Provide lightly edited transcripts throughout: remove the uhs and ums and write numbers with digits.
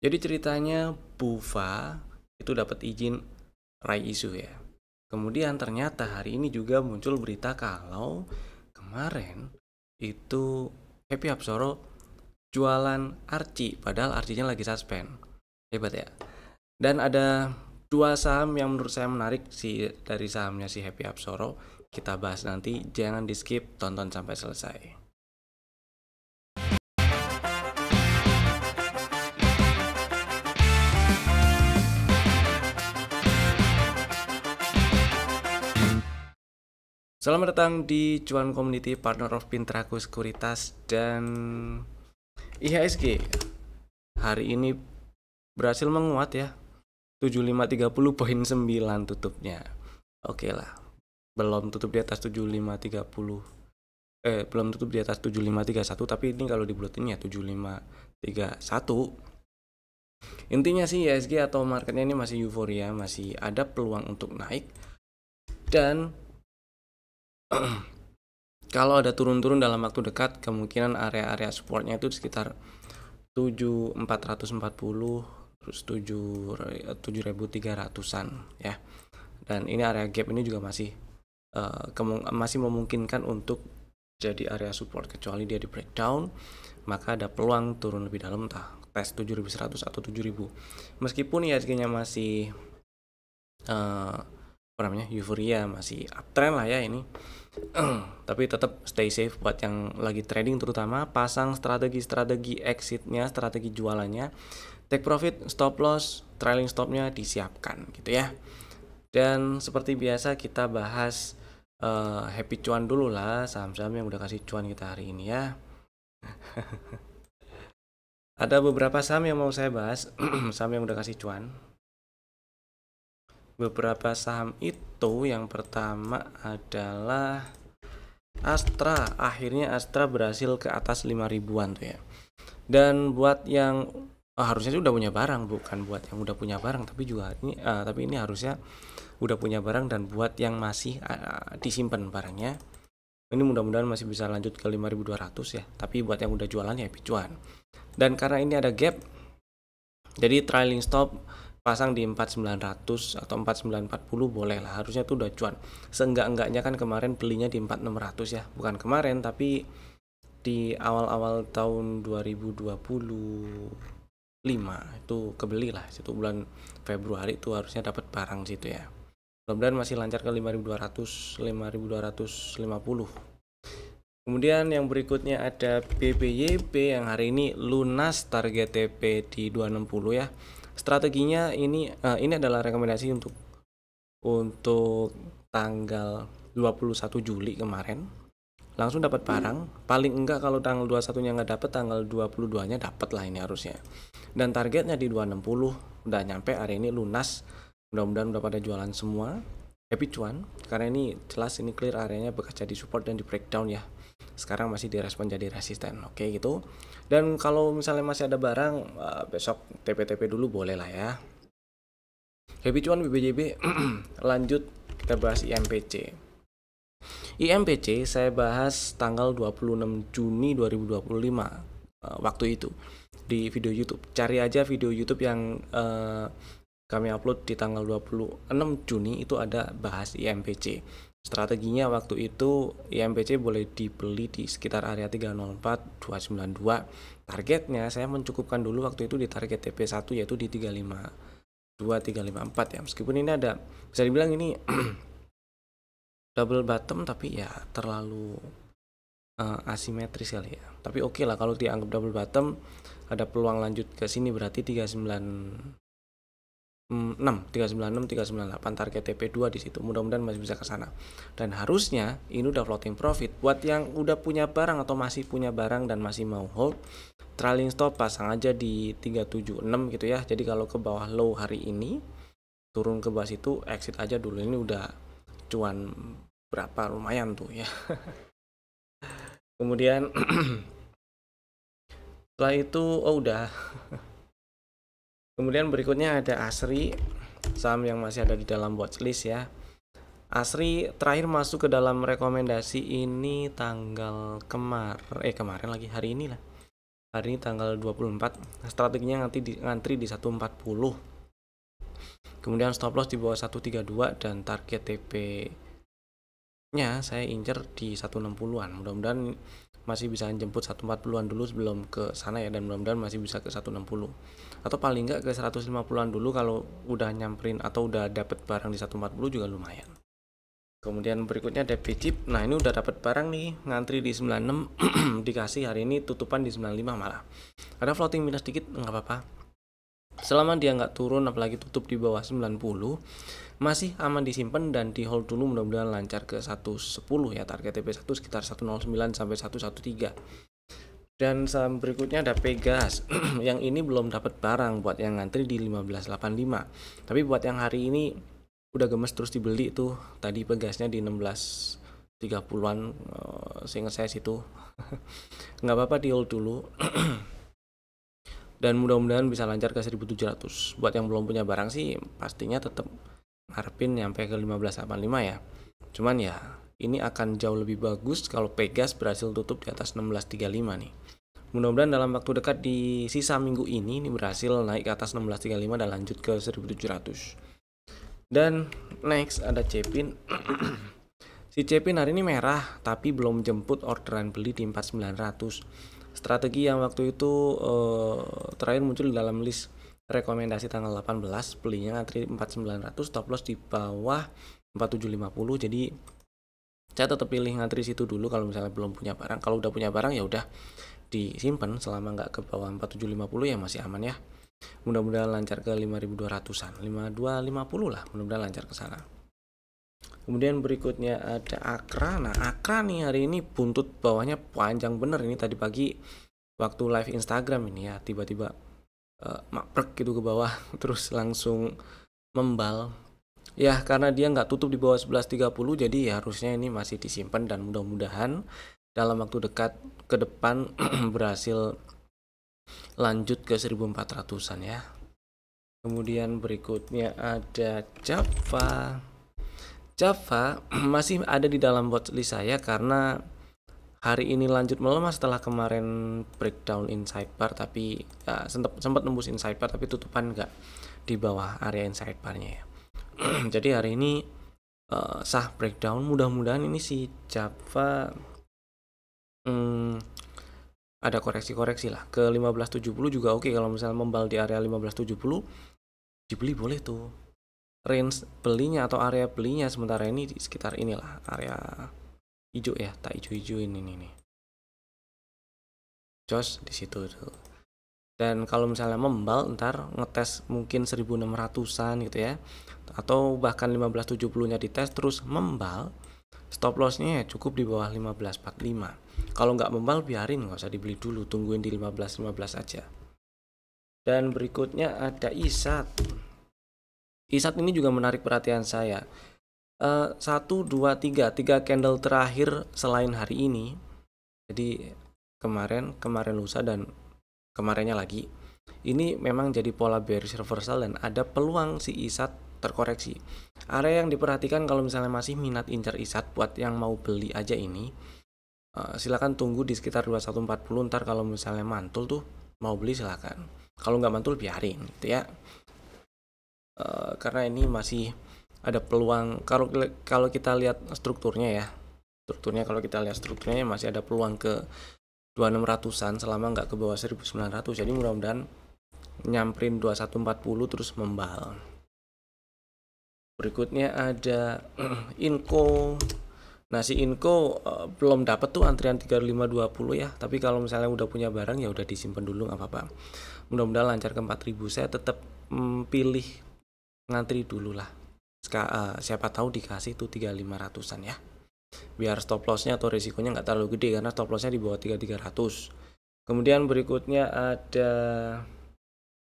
Jadi ceritanya Buva itu dapat izin right issue ya. Kemudian ternyata hari ini juga muncul berita kalau kemarin itu Happy Hapsoro jualan Archie, padahal Archie-nya lagi suspend. Hebat ya. Dan ada dua saham yang menurut saya menarik dari sahamnya si Happy Hapsoro. Kita bahas nanti, jangan di skip, tonton sampai selesai. Selamat datang di Cuan Community, partner of Pintraku Sekuritas dan IHSG. Hari ini berhasil menguat ya, 7530.9 tutupnya. Oke lah, belum tutup di atas 7530. Belum tutup di atas 7531, tapi ini kalau dibulatin ya 7531. Intinya sih IHSG atau marketnya ini masih euforia, masih ada peluang untuk naik. Dan kalau ada turun-turun dalam waktu dekat, kemungkinan area-area supportnya itu sekitar 7440 terus 7300-an ya. Dan ini area gap ini juga masih memungkinkan untuk jadi area support, kecuali dia di breakdown, maka ada peluang turun lebih dalam, entah tes 7100 atau 7000. Meskipun IHSG-nya masih euforia, masih uptrend lah ya ini. Tapi tetap stay safe buat yang lagi trading, terutama pasang strategi exitnya, strategi jualannya, take profit, stop loss, trailing stopnya disiapkan gitu ya. Dan seperti biasa kita bahas happy cuan dulu lah, saham-saham yang udah kasih cuan kita hari ini ya. Ada beberapa saham yang mau saya bahas, saham yang udah kasih cuan. Beberapa saham itu, yang pertama adalah Astra. Akhirnya Astra berhasil ke atas 5.000-an tuh ya. Dan buat yang harusnya udah punya barang, bukan buat yang udah punya barang, tapi ini harusnya udah punya barang. Dan buat yang masih disimpan barangnya, ini mudah-mudahan masih bisa lanjut ke 5.200 ya. Tapi buat yang udah jualan ya picuan. Dan karena ini ada gap, jadi trailing stop pasang di 4900 atau 4940 boleh lah, harusnya tuh udah cuan. Seenggak-enggaknya kan kemarin belinya di 4600 ya, bukan kemarin tapi di awal-awal tahun 2025 itu kebeli lah, situ bulan Februari itu harusnya dapat barang situ ya. Mudah-mudahan masih lancar ke 5200, 5250. Kemudian yang berikutnya ada BBYP yang hari ini lunas target TP di 260 ya. Strateginya ini adalah rekomendasi untuk tanggal 21 Juli kemarin. Langsung dapat barang, paling enggak kalau tanggal 21-nya nggak dapat, tanggal 22-nya dapat lah ini harusnya. Dan targetnya di 260, udah nyampe hari ini lunas. Mudah-mudahan udah pada jualan semua. Happy cuan, karena ini jelas ini clear areanya bekas jadi support dan di breakdown ya. Sekarang masih direspon jadi resisten, oke gitu. Dan kalau misalnya masih ada barang, besok TP-TP dulu boleh lah ya. Happy cuan BBJB. Lanjut kita bahas IMPC. IMPC saya bahas tanggal 26 Juni 2025 waktu itu di video YouTube. Cari aja video YouTube yang kami upload di tanggal 26 Juni, itu ada bahas IMPC. Strateginya waktu itu IMPC boleh dibeli di sekitar area 304 292. Targetnya saya mencukupkan dulu waktu itu di target TP1 yaitu di 352 354 ya. Meskipun ini ada, bisa dibilang ini double bottom, tapi ya terlalu asimetris kali ya. Tapi oke lah kalau dianggap double bottom, ada peluang lanjut ke sini, berarti 396 398 target TP2 di situ. Mudah-mudahan masih bisa ke sana. Dan harusnya ini udah floating profit. Buat yang udah punya barang atau masih punya barang dan masih mau hold, trailing stop pasang aja di 376 gitu ya. Jadi kalau ke bawah low hari ini, turun ke bawah situ, exit aja dulu. Ini udah cuan berapa, lumayan tuh ya. Kemudian setelah itu udah. Kemudian berikutnya ada Asri, saham yang masih ada di dalam watchlist ya. Asri terakhir masuk ke dalam rekomendasi ini tanggal kemarin lagi, hari ini lah. hari ini tanggal 24. Strateginya ngantri di 140. Kemudian stop loss di bawah 132 dan target TP nya saya incer di 160-an. Mudah-mudahan masih bisa jemput 140-an dulu sebelum ke sana ya, dan mudah-mudahan masih bisa ke 160 atau paling enggak ke 150-an dulu. Kalau udah nyamperin atau udah dapet barang di 140 juga lumayan. Kemudian berikutnya DP chip. Nah, ini udah dapat barang nih, ngantri di 96 dikasih hari ini tutupan di 95 malah. Ada floating minus dikit nggak apa-apa. Selama dia nggak turun apalagi tutup di bawah 90, masih aman disimpan dan di hold dulu, mudah-mudahan lancar ke 110 ya. Target TP1 sekitar 109 sampai 113. Dan saham berikutnya ada Pegas. Yang ini belum dapat barang buat yang ngantri di 1585. Tapi buat yang hari ini udah gemes terus dibeli tuh. Tadi Pegasnya di 1630-an, seingat saya situ. Nggak apa-apa di hold dulu. Dan mudah-mudahan bisa lancar ke 1700. Buat yang belum punya barang sih pastinya tetap ngarepin nyampe ke 1585 ya. Cuman ya ini akan jauh lebih bagus kalau Pegas berhasil tutup di atas 1635 nih. Mudah-mudahan dalam waktu dekat di sisa minggu ini berhasil naik ke atas 1635 dan lanjut ke 1700. Dan next ada Cepin. Si Cepin hari ini merah tapi belum jemput orderan beli di 4900. Strategi yang waktu itu terakhir muncul dalam list rekomendasi tanggal 18, belinya ngantri 4900, stop loss di bawah 4750. Jadi saya tetap pilih ngantri situ dulu kalau misalnya belum punya barang. Kalau udah punya barang ya udah disimpan, selama nggak ke bawah 4750 ya masih aman ya. Mudah-mudahan lancar ke 5200-an, 5250 lah, mudah-mudahan lancar ke sana. Kemudian berikutnya ada Akra. Nah, Akra nih hari ini buntut bawahnya panjang bener. Ini tadi pagi waktu live Instagram ini ya, tiba-tiba maprek gitu ke bawah terus langsung membal. Ya, karena dia nggak tutup di bawah 1130, jadi ya harusnya ini masih disimpan dan mudah-mudahan dalam waktu dekat ke depan berhasil lanjut ke 1400-an ya. Kemudian berikutnya ada Java masih ada di dalam watchlist saya karena hari ini lanjut melemah setelah kemarin breakdown inside bar, tapi ya, sempat nembus inside bar tapi tutupan nggak di bawah area inside barnya ya. Jadi hari ini sah breakdown, mudah-mudahan ini si Java ada koreksi-koreksi lah ke 1570 juga oke. Kalau misalnya membal di area 1570 dibeli boleh tuh. Range belinya atau area belinya sementara ini di sekitar inilah, area hijau ya, tak hijau-hijau ini nih. Jos di situ tuh. Dan kalau misalnya membal ntar ngetes mungkin 1600-an gitu ya. Atau bahkan 1570-nya dites terus membal, stop loss-nya ya cukup di bawah 1545. Kalau nggak membal biarin, nggak usah dibeli dulu, tungguin di 15 aja. Dan berikutnya ada Isat. Isat ini juga menarik perhatian saya. 1, 2, 3 candle terakhir selain hari ini. Jadi kemarin lusa dan kemarinnya lagi. Ini memang jadi pola bearish reversal dan ada peluang si Isat terkoreksi. Area yang diperhatikan kalau misalnya masih minat incar Isat buat yang mau beli aja ini, silakan tunggu di sekitar 2140. Ntar kalau misalnya mantul tuh mau beli silakan. Kalau nggak mantul biarin gitu ya. Karena ini masih ada peluang. Kalau kita lihat strukturnya kalau kita lihat strukturnya masih ada peluang ke 2600-an selama nggak ke bawah 1900. Jadi mudah-mudahan nyamperin 2140 terus membal. Berikutnya ada Inco. Nah, si Inco belum dapat tuh antrian 3520 ya. Tapi kalau misalnya udah punya barang ya udah disimpan dulu, nggak apa-apa. Mudah-mudahan lancar ke 4000. Saya tetap pilih ngantri dulu lah. Siapa tahu dikasih tuh 3500-an ya. Biar stop lossnya atau risikonya nggak terlalu gede karena stop lossnya di bawah 3300. Kemudian berikutnya ada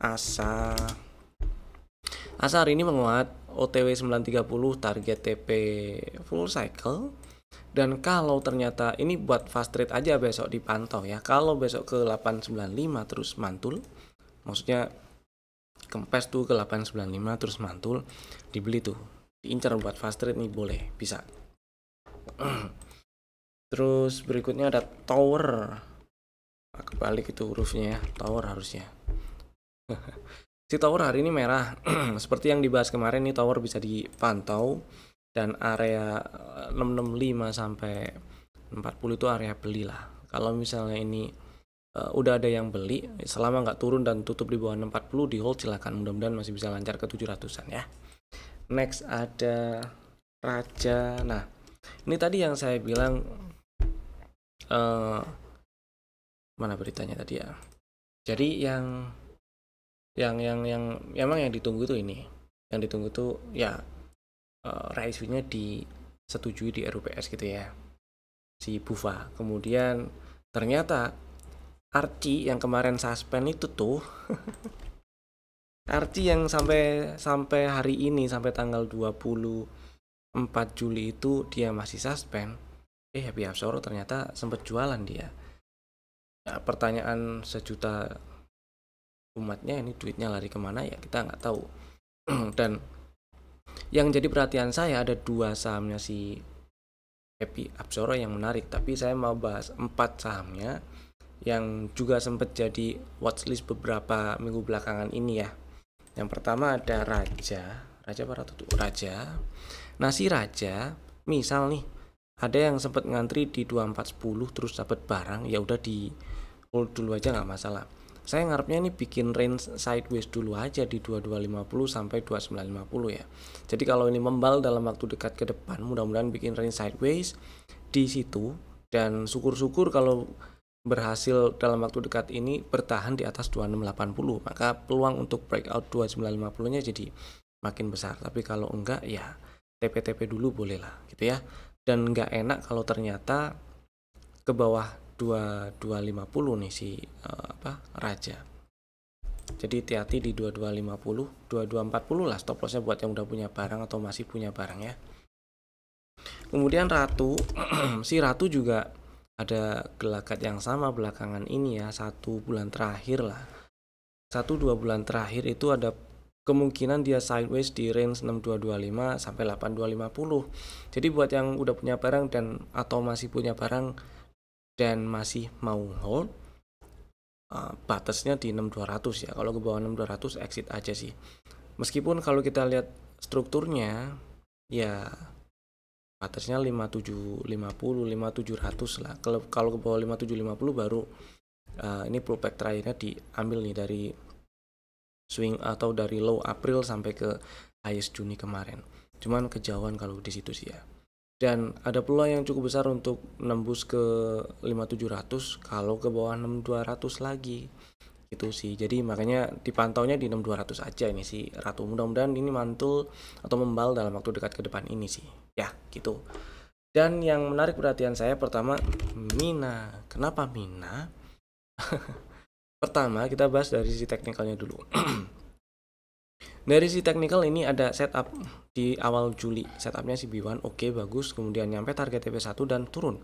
Asa hari ini menguat, OTW 930, target TP full cycle. Dan kalau ternyata ini buat fast trade aja besok dipantau ya. Kalau besok ke 895 terus mantul, maksudnya kempes tuh ke 895 terus mantul, dibeli tuh, diincar buat fast trade nih, boleh, bisa. Terus berikutnya ada Tower. kebalik itu hurufnya ya, tower harusnya. Si tower hari ini merah. Seperti yang dibahas kemarin nih, tower bisa dipantau dan area 665 sampai 40 itu area beli lah. Kalau misalnya ini udah ada yang beli, selama nggak turun dan tutup di bawah 640 di hold silakan, mudah-mudahan masih bisa lancar ke 700-an ya. Next ada Raja. Nah, ini tadi yang saya bilang mana beritanya tadi ya. Jadi yang emang yang ditunggu tuh ini. Yang ditunggu tuh ya RAISU-nya disetujui di RUPS gitu ya. Si Bufa. Kemudian ternyata Archie yang kemarin suspend itu tuh Archie yang sampai hari ini, sampai tanggal 24 Juli itu dia masih suspend. Happy Hapsoro ternyata sempat jualan dia. Nah, pertanyaan sejuta umatnya, ini duitnya lari kemana ya, kita nggak tahu. Dan yang jadi perhatian saya ada 2 sahamnya si Happy Hapsoro yang menarik, tapi saya mau bahas 4 sahamnya yang juga sempat jadi watchlist beberapa minggu belakangan ini ya. Yang pertama ada Raja apa Ratu tuh? Raja. Nah, si Raja misal nih ada yang sempat ngantri di 2410 terus dapat barang, ya udah di hold dulu aja nggak masalah. Saya ngarepnya ini bikin range sideways dulu aja di 2250 sampai 2950 ya. Jadi kalau ini membal dalam waktu dekat ke depan, mudah-mudahan bikin range sideways di situ, dan syukur-syukur kalau berhasil dalam waktu dekat ini bertahan di atas 2680, maka peluang untuk breakout 2950-nya jadi makin besar. Tapi kalau enggak ya TP-TP dulu boleh lah gitu ya. Dan enggak enak kalau ternyata ke bawah 2250 nih si Raja. Jadi hati-hati di 2250, 2240 lah stop lossnya buat yang udah punya barang atau masih punya barang ya. Kemudian Ratu. Si Ratu juga ada gelagat yang sama belakangan ini ya, 1 bulan terakhir lah, 1-2 bulan terakhir itu ada kemungkinan dia sideways di range 6225 sampai 8250. Jadi buat yang udah punya barang dan atau masih punya barang dan masih mau hold, batasnya di 6200 ya. Kalau ke bawah 6200 exit aja sih. Meskipun kalau kita lihat strukturnya ya batasnya 5750, 5700 lah. Kalau ke bawah 5750 baru ini pullback terakhirnya diambil nih dari swing atau dari low April sampai ke highest Juni kemarin. Cuman kejauhan kalau di situ sih ya. Dan ada peluang yang cukup besar untuk nembus ke 5700 kalau ke bawah 6200 lagi. Gitu sih. Jadi makanya dipantaunya di 6200 aja ini sih Ratu. Mudah-mudahan ini mantul atau membal dalam waktu dekat ke depan ini sih. Ya, gitu. Dan yang menarik perhatian saya pertama Mina. Kenapa Mina? Pertama kita bahas dari sisi teknikalnya dulu. Dari sisi teknikal ini ada setup di awal Juli. Setupnya si B1 oke, bagus. Kemudian nyampe target TP1 dan turun.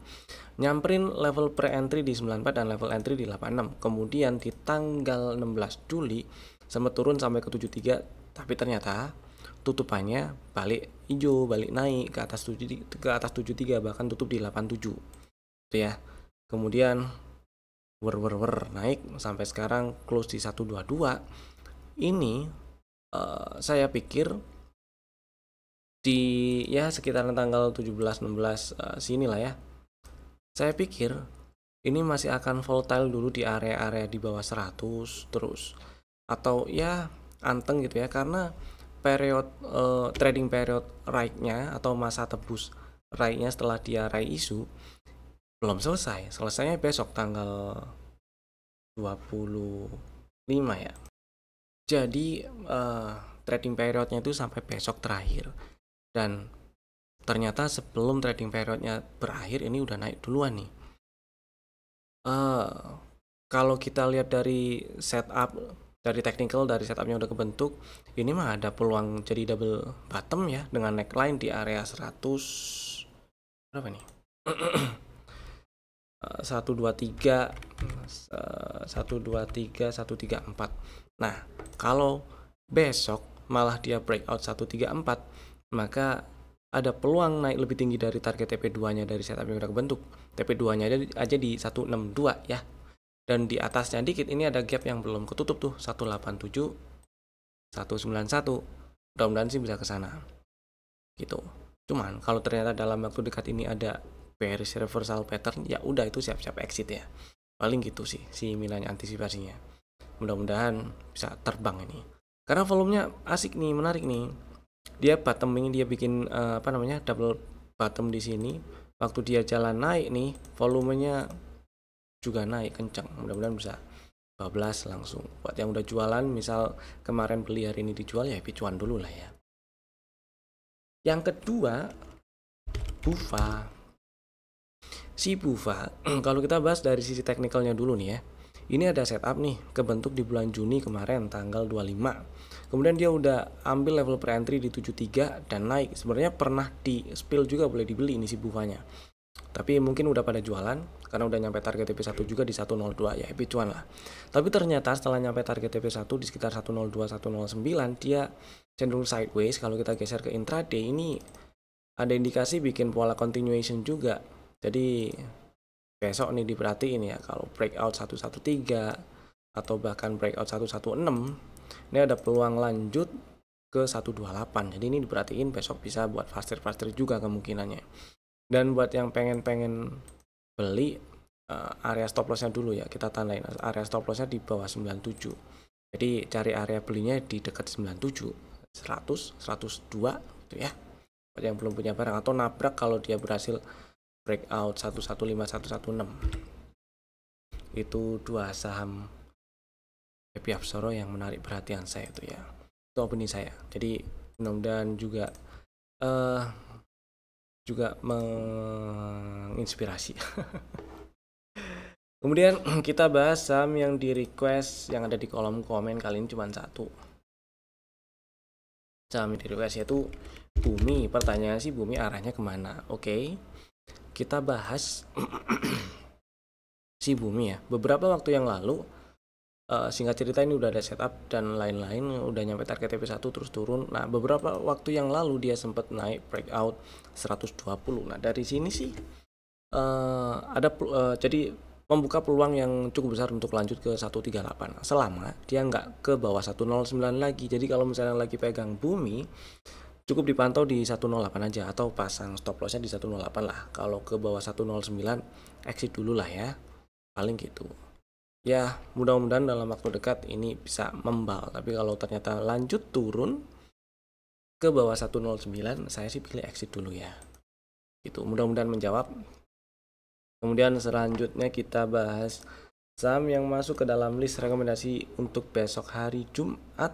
Nyamperin level pre-entry di 94 dan level entry di 86. Kemudian di tanggal 16 Juli sempat turun sampai ke 73. Tapi ternyata tutupannya balik hijau, balik naik ke atas 73, bahkan tutup di 87. Itu ya. Kemudian naik sampai sekarang close di 122. Ini saya pikir di ya sekitaran tanggal 17-16 sini lah ya. Saya pikir ini masih akan volatile dulu di area-area di bawah 100 terus, atau ya anteng gitu ya, karena period trading period right-nya atau masa tebus right-nya setelah dia raih isu belum selesai. Selesainya besok tanggal 25 ya. Jadi trading periodnya itu sampai besok terakhir. Dan ternyata sebelum trading periodnya berakhir ini udah naik duluan nih. Kalau kita lihat dari setup, dari technical, dari setupnya udah kebentuk, ini mah ada peluang jadi double bottom ya, dengan neckline di area 100 berapa nih? 123 134. Nah, kalau besok malah dia breakout 134, maka ada peluang naik lebih tinggi dari target TP2-nya dari setup yang udah kebentuk. TP2-nya aja di 162 ya. Dan di atasnya dikit ini ada gap yang belum ketutup tuh, 187, 191. Mudah-mudahan sih bisa ke sana. Gitu. Cuman kalau ternyata dalam waktu dekat ini ada bearish reversal pattern, ya udah itu siap-siap exit ya. Paling gitu sih si Milan antisipasinya. Mudah-mudahan bisa terbang ini. Karena volumenya asik nih, menarik nih. Dia bottoming, dia bikin double bottom di sini. Waktu dia jalan naik nih, volumenya juga naik kencang. Mudah-mudahan bisa bablas langsung. Buat yang udah jualan, misal kemarin beli hari ini dijual, ya happy cuan dulu lah ya. Yang kedua, BUFA. Si BUFA, kalau kita bahas dari sisi teknikalnya dulu nih ya. Ini ada setup nih, kebentuk di bulan Juni kemarin tanggal 25. Kemudian dia udah ambil level pre-entry di 73 dan naik. Sebenarnya pernah di spill juga, boleh dibeli ini si BUFA-nya. Tapi mungkin udah pada jualan karena udah nyampe target TP1 juga di 102, ya happy cuan lah. Tapi ternyata setelah nyampe target TP1 di sekitar 102 109 dia cenderung sideways. Kalau kita geser ke intraday ini ada indikasi bikin pola continuation juga. Jadi besok nih diperhatiin ya, kalau breakout 113 atau bahkan breakout 116 ini ada peluang lanjut ke 128. Jadi ini diperhatiin besok bisa buat faster juga kemungkinannya. Dan buat yang pengen beli, area stop lossnya dulu ya, kita tandain area stop lossnya di bawah 97. Jadi cari area belinya di dekat 97, 100, 102 gitu ya. Buat yang belum punya barang atau nabrak kalau dia berhasil breakout 115, 116. Itu dua saham Happy Apsoro yang menarik perhatian saya itu ya. Itu opini saya. Jadi mudah-mudahan juga menginspirasi. Kemudian kita bahas saham yang di request yang ada di kolom komen, kali ini cuma satu. Saham yang di request yaitu Bumi. Pertanyaan sih Bumi arahnya kemana? Oke, kita bahas si Bumi ya. Beberapa waktu yang lalu, singkat cerita ini udah ada setup dan lain-lain, udah nyampe target TP1 terus turun. Nah, beberapa waktu yang lalu dia sempat naik breakout 120. Nah, dari sini sih jadi membuka peluang yang cukup besar untuk lanjut ke 138 selama dia nggak ke bawah 109 lagi. Jadi kalau misalnya lagi pegang Bumi, cukup dipantau di 108 aja atau pasang stop lossnya di 108 lah. Kalau ke bawah 109 exit dulu lah ya, paling gitu. Ya, mudah-mudahan dalam waktu dekat ini bisa membal. Tapi kalau ternyata lanjut turun ke bawah 109, saya sih pilih exit dulu ya. Gitu, mudah-mudahan menjawab. Kemudian selanjutnya kita bahas saham yang masuk ke dalam list rekomendasi untuk besok hari Jumat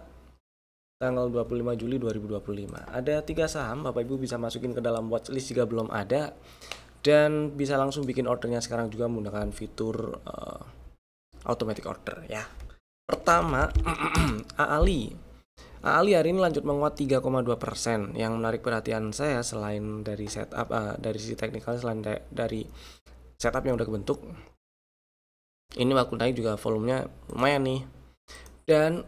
tanggal 25 Juli 2025. Ada 3 saham, Bapak Ibu bisa masukin ke dalam watchlist jika belum ada. Dan bisa langsung bikin ordernya sekarang juga menggunakan fitur automatic order ya. Pertama, AALI. AALI hari ini lanjut menguat 3,2%. Yang menarik perhatian saya selain dari setup dari sisi teknikal, selain dari setup yang udah kebentuk, ini waktu naik juga volumenya lumayan nih. Dan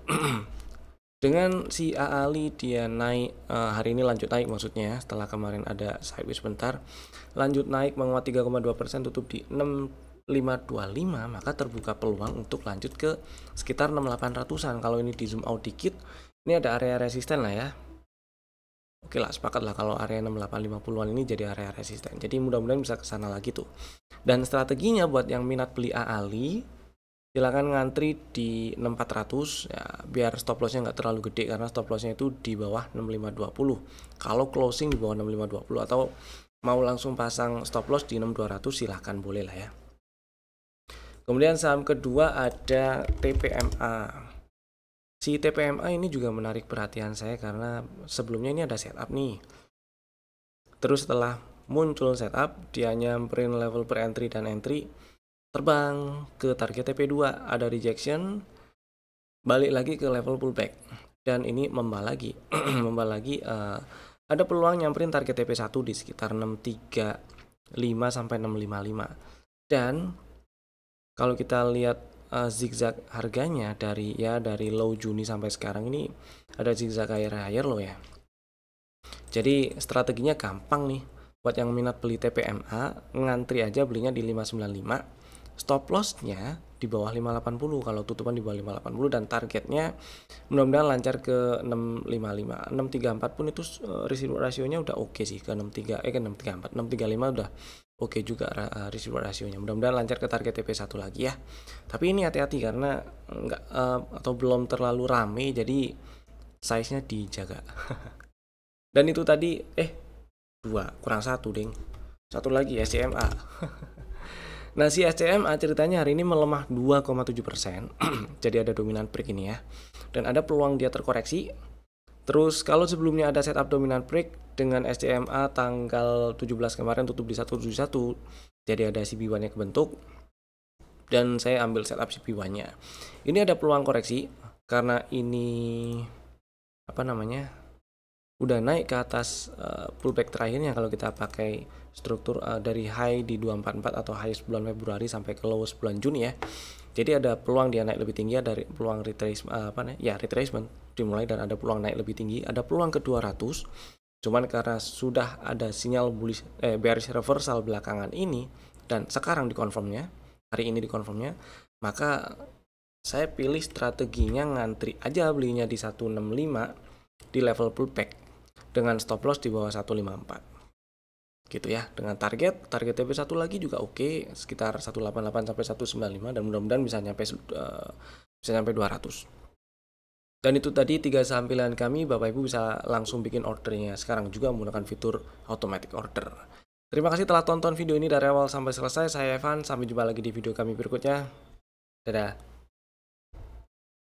dengan si AALI dia naik hari ini lanjut naik maksudnya, setelah kemarin ada sideways sebentar, lanjut naik menguat 3,2%, tutup di 6525, maka terbuka peluang untuk lanjut ke sekitar 6800-an. Kalau ini di zoom out dikit, ini ada area resisten lah ya. Oke lah, sepakat lah kalau area 6850-an ini jadi area resisten. Jadi mudah-mudahan bisa ke sana lagi tuh. Dan strateginya buat yang minat beli AALI, silakan ngantri di 6400 ya, biar stop lossnya nggak terlalu gede karena stop lossnya itu di bawah 6520. Kalau closing di bawah 6520 atau mau langsung pasang stop loss di 6200 silahkan, boleh lah ya. Kemudian saham kedua ada TPMA. Si TPMA ini juga menarik perhatian saya karena sebelumnya ini ada setup nih. Terus setelah muncul setup, dia nyamperin level pre-entry dan entry, terbang ke target TP2, ada rejection, balik lagi ke level pullback. Dan ini membal lagi. Ada peluang nyamperin target TP1 di sekitar 635 sampai 655. Dan kalau kita lihat zigzag harganya dari low Juni sampai sekarang ini ada zigzag higher low ya. Jadi strateginya gampang nih buat yang minat beli TPMA, ngantri aja belinya di 595. stop lossnya di bawah 580 kalau tutupan di bawah 580, dan targetnya mudah-mudahan lancar ke 655. 634 pun itu risk reward rasionya udah oke sih, ke 634 635 udah oke juga risk reward rasionya. Mudah-mudahan lancar ke target TP1 lagi ya. Tapi ini hati-hati karena enggak atau belum terlalu rame, jadi size-nya dijaga. Dan itu tadi 2 kurang 1 ding. Satu lagi SCMA. Nah, si SCMA ceritanya hari ini melemah 2,7%. Jadi ada dominan break ini ya. Dan ada peluang dia terkoreksi. Terus kalau sebelumnya ada setup dominan break dengan SCMA tanggal 17 kemarin tutup di 171. Jadi ada CB1-nya kebentuk. Dan saya ambil setup CB1-nya. Ini ada peluang koreksi karena ini udah naik ke atas pullback terakhirnya kalau kita pakai struktur dari high di 244 atau high bulan Februari sampai ke low bulan Juni ya. Jadi ada peluang dia naik lebih tinggi, dari peluang retracement dimulai, dan ada peluang naik lebih tinggi, ada peluang ke 200. Cuman karena sudah ada sinyal bullish bearish reversal belakangan ini dan sekarang dikonfirmnya, hari ini dikonfirmnya, maka saya pilih strateginya ngantri aja belinya di 165 di level pullback dengan stop loss di bawah 154 gitu ya, dengan target TP1 lagi juga oke, sekitar 188 sampai 195, dan mudah-mudahan bisa nyampe 200. Dan itu tadi 3 saham pilihan kami. Bapak Ibu bisa langsung bikin ordernya sekarang juga menggunakan fitur automatic order. Terima kasih telah tonton video ini dari awal sampai selesai. Saya Evan, sampai jumpa lagi di video kami berikutnya. Dadah.